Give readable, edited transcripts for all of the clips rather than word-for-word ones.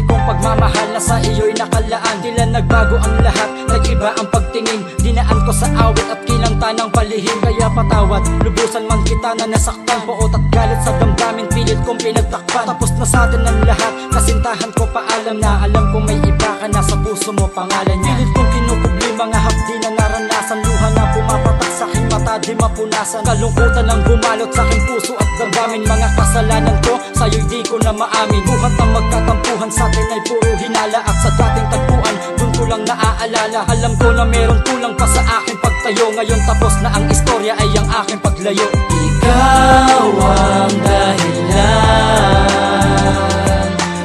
kong pagmamahal na sa iyo'y nakalaan. Tila nagbago ang lahat, nag-iba ang pagtingin. Dinaan ko sa awit at kinanta ng palihim. Kaya patawad, lubusan man kita na nasaktan. Poot at galit sa damdamin, pilit kong pinagtakpan. Tapos na sa atin ang lahat, kasintahan ko paalam na. Alam kong may iba ka na sa puso mo, pangalan niya. Pilit kong kinukubli mga hapdi na naranasan. Luha na pumapatak sa aking mata, di mapunasan. Kalungkutan ang bumalot sa aking puso at damdamin. Mga kasalanan ko, sa'yo'y di ko na maamin. Buhat ang magkatampuhan sa atin ay puro hinala. At sa dating tagpuan, dun ko lang naaalala. Alam ko na meron kulang pa sa aking pagtayo. Ngayon tapos na ang istorya ay ang aking paglayo. Ikaw ang dahilan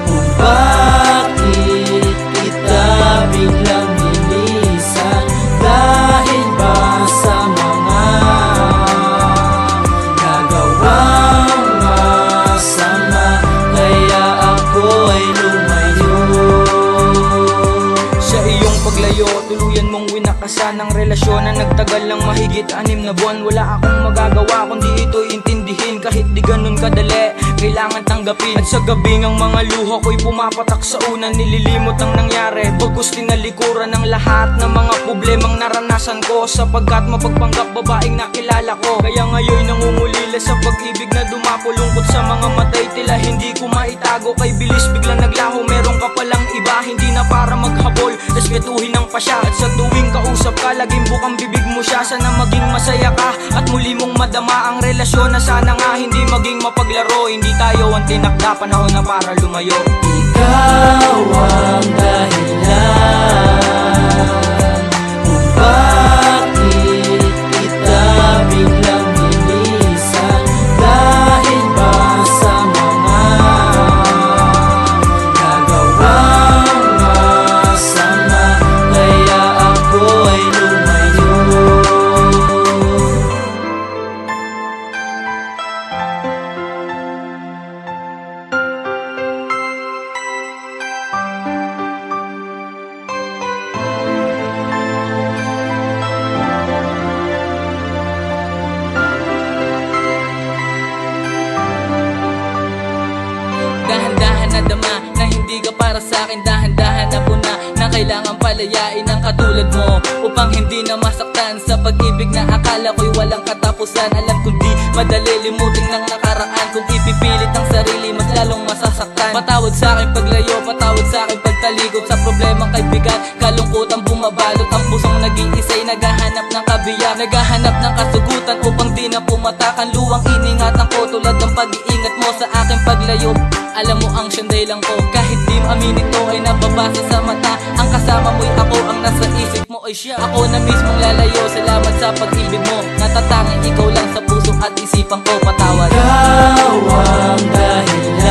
kung bakit kita biglang nilisan. Dahil ba sa mga nagawang masama, kaya ako ay lumayo. Sa iyong paglayo, tuluyan mong winakasan ang relasyon na nagtagal ng mahigit 6 na buwan. Wala akong magagawa kundi ito'y intindihin. Kahit di ganun kadali, kailangan tanggapin. At sa gabing ang mga luha ko'y pumapatak sa unan. Nililimot ang nangyari, bagkus tinalikuran ng lahat ng mga problemang naranasan ko. Sapagkat mapagpanggap babaeng nakilala ko. Kaya ngayon nangungulila sa pag-ibig na dumapulungkot sa mga matay. Tila hindi ko maitago, kay bilis biglang naglaho. Meron ka palang iba, hindi na para maghabol, respetuhin ang pasya. At sa tuwing kausap ka, laging bukang bibig mo siya. Sana maging masaya ka at muli mong madama ang relasyon na sana nga hindi maging mapaglaro. Hindi tayo ang tinakda, panahon na para lumayo. Ikaw ang dahilan kung bakit kita biglang nilisan. Dahil ba sa mga nagawang masama, kaya ako ay lumayo. Dahan-dahan na dama na hindi ka para sa akin. Dahan-dahan na puna na kailangan palayain ang katulad mo, upang hindi na masaktan sa pag-ibig na akala ko'y walang katapusan. Alam kong di madali limutin ng nakaraan. Kung ipipilit ang sarili, mas lalong masasaktan. Patawad sa aking paglayo, patawad sa aking pagtalikod sa problemang kaibigan. Kalungkutan bumabalot, ang pusong nag-iisa'y naghahanap ng kabiyak, naghahanap ng kasugutan upang di na pumatakan. Luwang iningatan ko tulad ng pag-iingat mo sa aking paglayo. Alam mo ang siyang lang ko, kahit di aminin ko ay nababasa sa mata. Ang kasama mo'y ako, ang nasa isip mo ay siya. Ako na mismong lalayo, salamat sa pag-ibig mo. Natatanging ikaw lang sa puso at isipan ko, patawad. Ikaw ang dahilan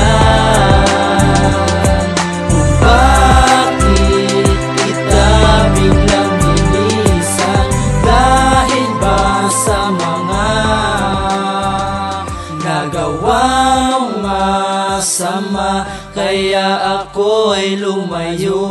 kung bakit kita biglang nilisan. Dahil ba sa mga nagawang masama, kaya ako ay lumayo.